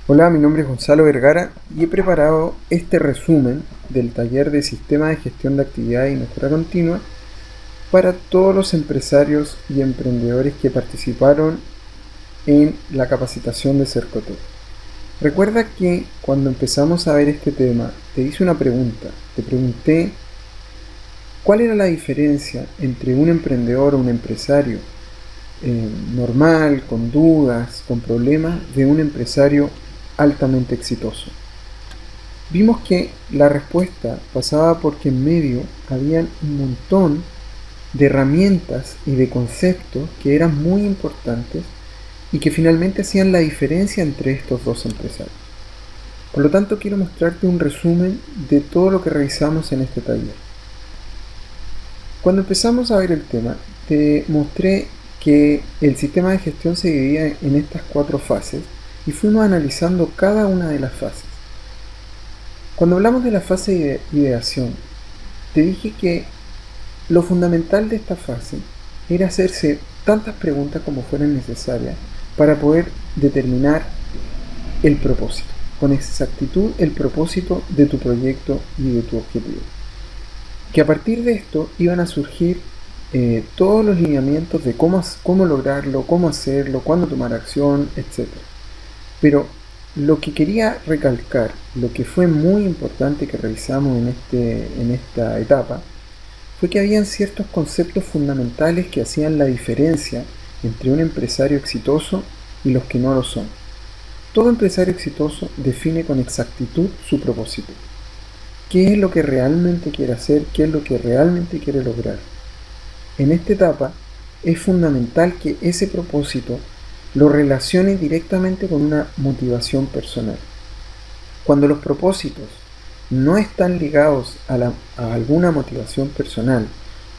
Hola, mi nombre es Gonzalo Vergara y he preparado este resumen del taller de Sistema de Gestión de Actividades y Mejora Continua para todos los empresarios y emprendedores que participaron en la capacitación de Cercotec. Recuerda que cuando empezamos a ver este tema, te hice una pregunta. Te pregunté cuál era la diferencia entre un emprendedor o un empresario normal, con dudas, con problemas, de un empresario altamente exitoso. Vimos que la respuesta pasaba porque en medio habían un montón de herramientas y de conceptos que eran muy importantes y que finalmente hacían la diferencia entre estos dos empresarios. Por lo tanto, quiero mostrarte un resumen de todo lo que revisamos en este taller. Cuando empezamos a ver el tema, te mostré que el sistema de gestión se dividía en estas 4 fases y fuimos analizando cada una de las fases. Cuando hablamos de la fase de ideación, te dije que lo fundamental de esta fase era hacerse tantas preguntas como fueran necesarias para poder determinar el propósito, con exactitud el propósito de tu proyecto y de tu objetivo. Que a partir de esto iban a surgir todos los lineamientos de cómo lograrlo, cómo hacerlo, cuándo tomar acción, etc. Pero lo que quería recalcar, lo que fue muy importante que revisamos en esta etapa, fue que habían ciertos conceptos fundamentales que hacían la diferencia entre un empresario exitoso y los que no lo son. Todo empresario exitoso define con exactitud su propósito. ¿Qué es lo que realmente quiere hacer? ¿Qué es lo que realmente quiere lograr? En esta etapa es fundamental que ese propósito lo relacione directamente con una motivación personal. Cuando los propósitos no están ligados a alguna motivación personal,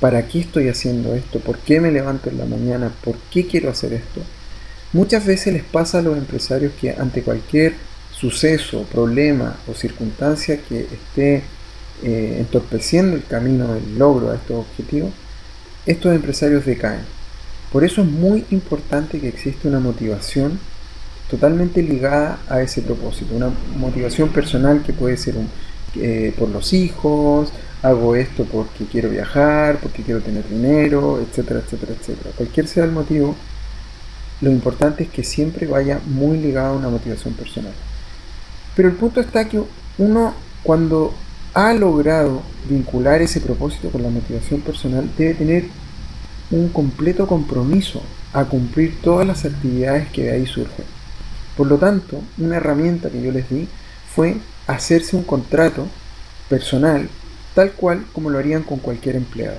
¿para qué estoy haciendo esto? ¿Por qué me levanto en la mañana? ¿Por qué quiero hacer esto? Muchas veces les pasa a los empresarios que ante cualquier suceso, problema o circunstancia que esté entorpeciendo el camino del logro a estos objetivos, estos empresarios decaen. Por eso es muy importante que exista una motivación totalmente ligada a ese propósito, una motivación personal que puede ser por los hijos, hago esto porque quiero viajar, porque quiero tener dinero, etcétera, etcétera, etcétera. Cualquier sea el motivo, lo importante es que siempre vaya muy ligado a una motivación personal. Pero el punto está que uno, cuando ha logrado vincular ese propósito con la motivación personal, debe tener un completo compromiso a cumplir todas las actividades que de ahí surgen. Por lo tanto, una herramienta que yo les di fue hacerse un contrato personal tal cual como lo harían con cualquier empleado.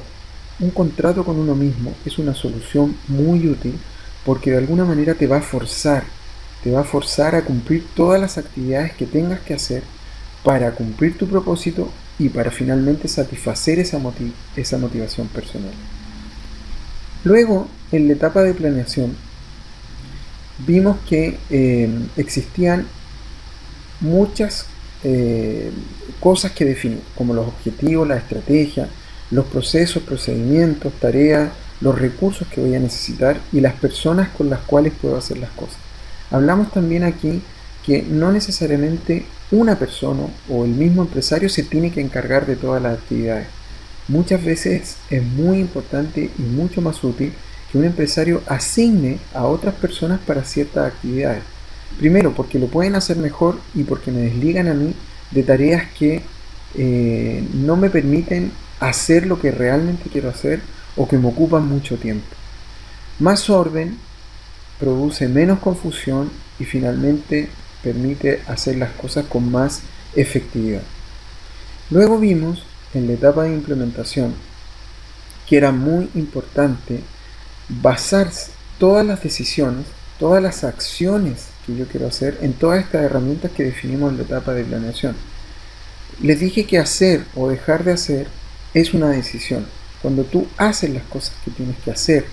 Un contrato con uno mismo es una solución muy útil porque de alguna manera te va a forzar a cumplir todas las actividades que tengas que hacer para cumplir tu propósito y para finalmente satisfacer esa motivación personal. Luego, en la etapa de planeación, vimos que existían muchas cosas que definir, como los objetivos, la estrategia, los procesos, procedimientos, tareas, los recursos que voy a necesitar y las personas con las cuales puedo hacer las cosas. Hablamos también aquí que no necesariamente una persona o el mismo empresario se tiene que encargar de todas las actividades. Muchas veces es muy importante y mucho más útil que un empresario asigne a otras personas para ciertas actividades. Primero, porque lo pueden hacer mejor y porque me desligan a mí de tareas que no me permiten hacer lo que realmente quiero hacer o que me ocupan mucho tiempo. Más orden produce menos confusión y finalmente permite hacer las cosas con más efectividad. Luego vimos en la etapa de implementación que era muy importante basar todas las decisiones, todas las acciones que yo quiero hacer en todas estas herramientas que definimos en la etapa de planeación. Les dije que hacer o dejar de hacer es una decisión. Cuando tú haces las cosas que tienes que hacer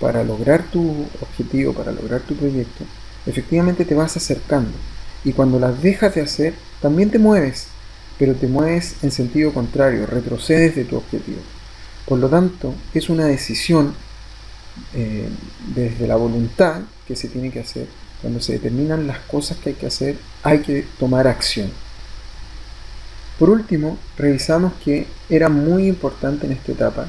para lograr tu objetivo, para lograr tu proyecto, efectivamente te vas acercando. Y cuando las dejas de hacer, también te mueves, pero te mueves en sentido contrario, retrocedes de tu objetivo. Por lo tanto, es una decisión desde la voluntad que se tiene que hacer Cuando se determinan las cosas que hay que hacer, hay que tomar acción. Por último, revisamos que era muy importante en esta etapa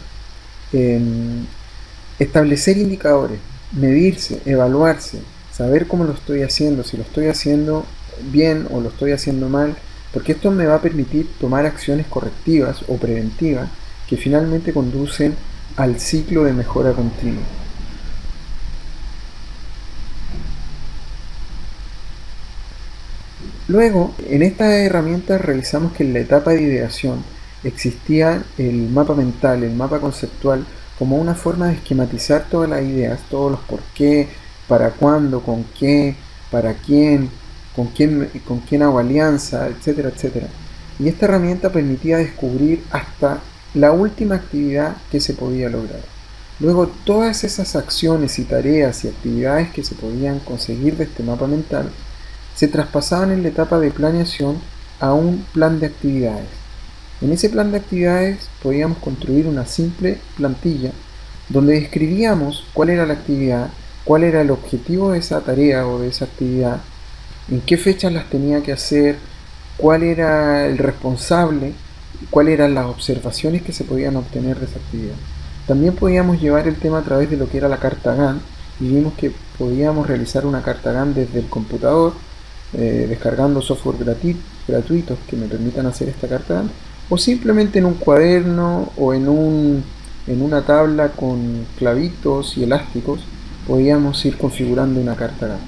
establecer indicadores, medirse, evaluarse, saber cómo lo estoy haciendo, si lo estoy haciendo bien o lo estoy haciendo mal, porque esto me va a permitir tomar acciones correctivas o preventivas que finalmente conducen al ciclo de mejora continua. Luego, en esta herramienta revisamos que en la etapa de ideación existía el mapa mental, el mapa conceptual, como una forma de esquematizar todas las ideas, todos los por qué, para cuándo, con qué, para quién, con quién hago alianza, etcétera, etcétera. Y esta herramienta permitía descubrir hasta la última actividad que se podía lograr. Luego, todas esas acciones y tareas y actividades que se podían conseguir de este mapa mental se traspasaban en la etapa de planeación a un plan de actividades. En ese plan de actividades podíamos construir una simple plantilla donde describíamos cuál era la actividad, cuál era el objetivo de esa tarea o de esa actividad, en qué fechas las tenía que hacer, cuál era el responsable, cuáles eran las observaciones que se podían obtener de esa actividad. También podíamos llevar el tema a través de lo que era la carta Gantt y vimos que podíamos realizar una carta Gantt desde el computador, descargando software gratuitos que me permitan hacer esta carta Gantt, o simplemente en un cuaderno o en una tabla con clavitos y elásticos podíamos ir configurando una carta Gantt.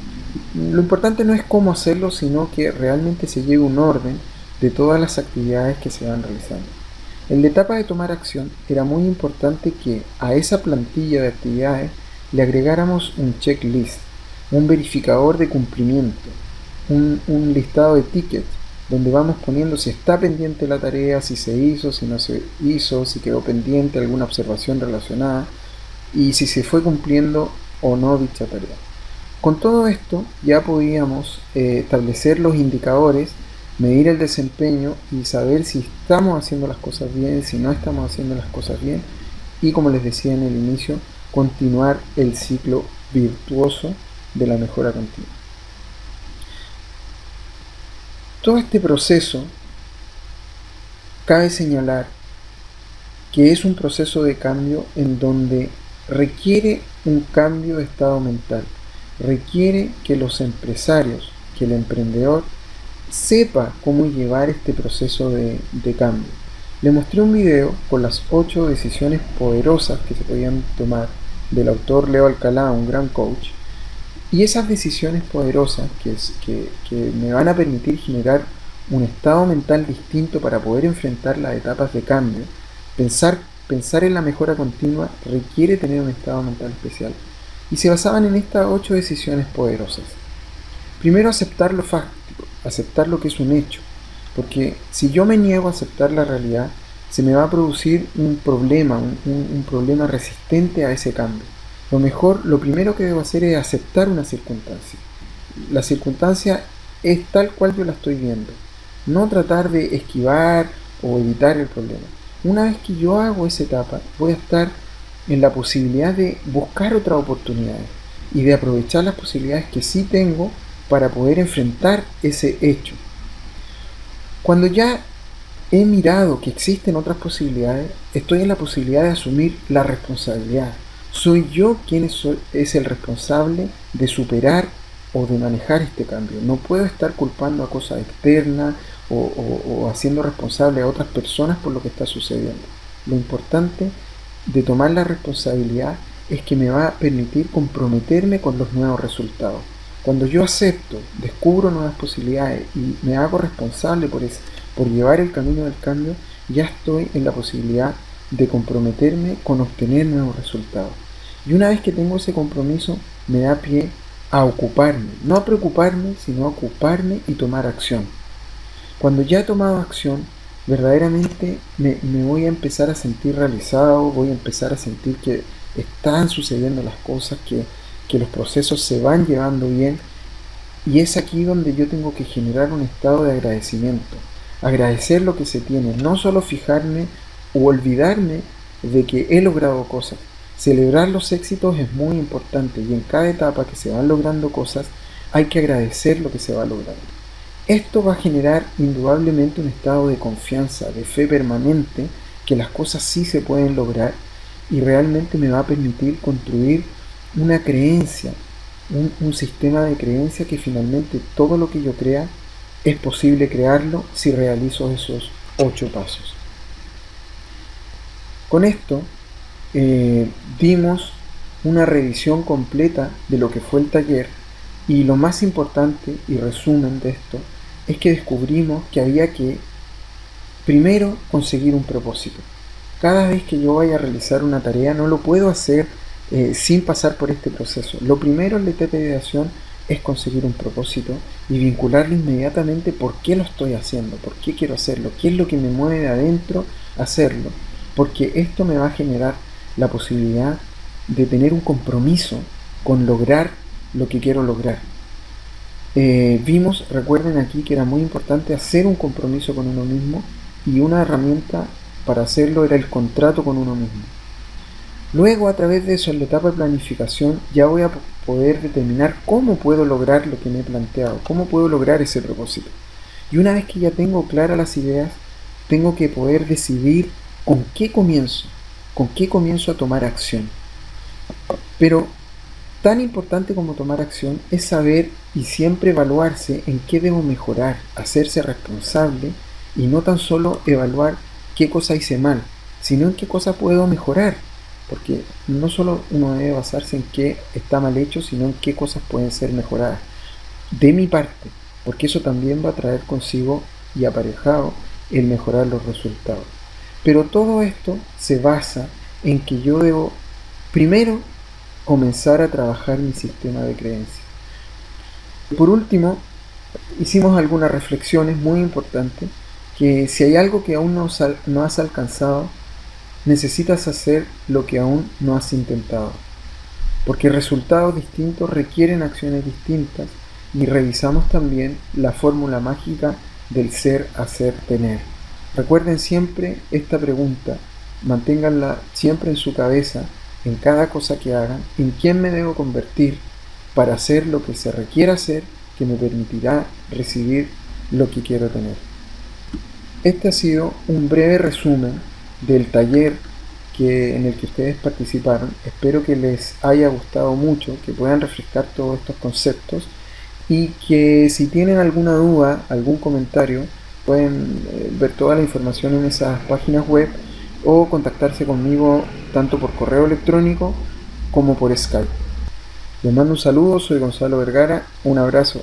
Lo importante no es cómo hacerlo, sino que realmente se lleve un orden de todas las actividades que se van realizando. En la etapa de tomar acción era muy importante que a esa plantilla de actividades le agregáramos un checklist, un verificador de cumplimiento, un listado de tickets donde vamos poniendo si está pendiente la tarea, si se hizo, si no se hizo, si quedó pendiente alguna observación relacionada y si se fue cumpliendo o no dicha tarea. Con todo esto ya podíamos establecer los indicadores, medir el desempeño y saber si estamos haciendo las cosas bien, si no estamos haciendo las cosas bien y, como les decía en el inicio, continuar el ciclo virtuoso de la mejora continua. Todo este proceso, cabe señalar que es un proceso de cambio en donde requiere un cambio de estado mental, requiere que los empresarios, que el emprendedor sepa cómo llevar este proceso de cambio. Le mostré un video con las 8 decisiones poderosas que se podían tomar del autor Leo Alcalá, un gran coach, y esas decisiones poderosas que me van a permitir generar un estado mental distinto para poder enfrentar las etapas de cambio. Pensar en la mejora continua requiere tener un estado mental especial. Y se basaban en estas 8 decisiones poderosas. Primero, aceptar lo fáctico, aceptar lo que es un hecho. Porque si yo me niego a aceptar la realidad, se me va a producir un problema, un problema resistente a ese cambio. Lo primero que debo hacer es aceptar una circunstancia. La circunstancia es tal cual yo la estoy viendo. No tratar de esquivar o evitar el problema. Una vez que yo hago esa etapa, voy a estar en la posibilidad de buscar otras oportunidades y de aprovechar las posibilidades que sí tengo para poder enfrentar ese hecho. Cuando ya he mirado que existen otras posibilidades, estoy en la posibilidad de asumir la responsabilidad. Soy yo quien es el responsable de superar o de manejar este cambio. No puedo estar culpando a cosas externas o haciendo responsable a otras personas por lo que está sucediendo. Lo importante de tomar la responsabilidad es que me va a permitir comprometerme con los nuevos resultados. Cuando yo acepto, descubro nuevas posibilidades y me hago responsable por llevar el camino del cambio, ya estoy en la posibilidad de comprometerme con obtener nuevos resultados. Y una vez que tengo ese compromiso, me da pie a ocuparme, no a preocuparme, sino a ocuparme y tomar acción. Cuando ya he tomado acción, verdaderamente me voy a empezar a sentir realizado, voy a empezar a sentir que están sucediendo las cosas, que los procesos se van llevando bien, y es aquí donde yo tengo que generar un estado de agradecimiento, agradecer lo que se tiene, no solo fijarme o olvidarme de que he logrado cosas. Celebrar los éxitos es muy importante y en cada etapa que se van logrando cosas hay que agradecer lo que se va logrando. Esto va a generar indudablemente un estado de confianza, de fe permanente, que las cosas sí se pueden lograr y realmente me va a permitir construir una creencia, un sistema de creencia que finalmente todo lo que yo crea es posible crearlo si realizo esos 8 pasos. Con esto dimos una revisión completa de lo que fue el taller y lo más importante y resumen de esto es que descubrimos que había que primero conseguir un propósito. Cada vez que yo vaya a realizar una tarea no lo puedo hacer sin pasar por este proceso. Lo primero en la etapa de ideación es conseguir un propósito y vincularlo inmediatamente por qué lo estoy haciendo, por qué quiero hacerlo, qué es lo que me mueve de adentro a hacerlo, porque esto me va a generar la posibilidad de tener un compromiso con lograr lo que quiero lograr. Vimos, recuerden aquí que era muy importante hacer un compromiso con uno mismo y una herramienta para hacerlo era el contrato con uno mismo. Luego, a través de eso, en la etapa de planificación, ya voy a poder determinar cómo puedo lograr lo que me he planteado, cómo puedo lograr ese propósito. Y una vez que ya tengo claras las ideas, tengo que poder decidir con qué comienzo a tomar acción. Pero tan importante como tomar acción es saber y siempre evaluarse en qué debo mejorar, hacerse responsable y no tan solo evaluar qué cosa hice mal, sino en qué cosa puedo mejorar. Porque no solo uno debe basarse en qué está mal hecho, sino en qué cosas pueden ser mejoradas. De mi parte, porque eso también va a traer consigo y aparejado el mejorar los resultados. Pero todo esto se basa en que yo debo primero comenzar a trabajar mi sistema de creencias. Por último, hicimos algunas reflexiones muy importantes, que si hay algo que aún no has alcanzado, necesitas hacer lo que aún no has intentado, porque resultados distintos requieren acciones distintas y revisamos también la fórmula mágica del ser, hacer, tener. Recuerden siempre esta pregunta, manténganla siempre en su cabeza, en cada cosa que hagan, en quién me debo convertir para hacer lo que se requiera hacer que me permitirá recibir lo que quiero tener. Este ha sido un breve resumen del taller en el que ustedes participaron. Espero que les haya gustado mucho, que puedan refrescar todos estos conceptos y que si tienen alguna duda, algún comentario, pueden ver toda la información en esas páginas web o contactarse conmigo tanto por correo electrónico como por Skype. Les mando un saludo, soy Gonzalo Vergara, un abrazo.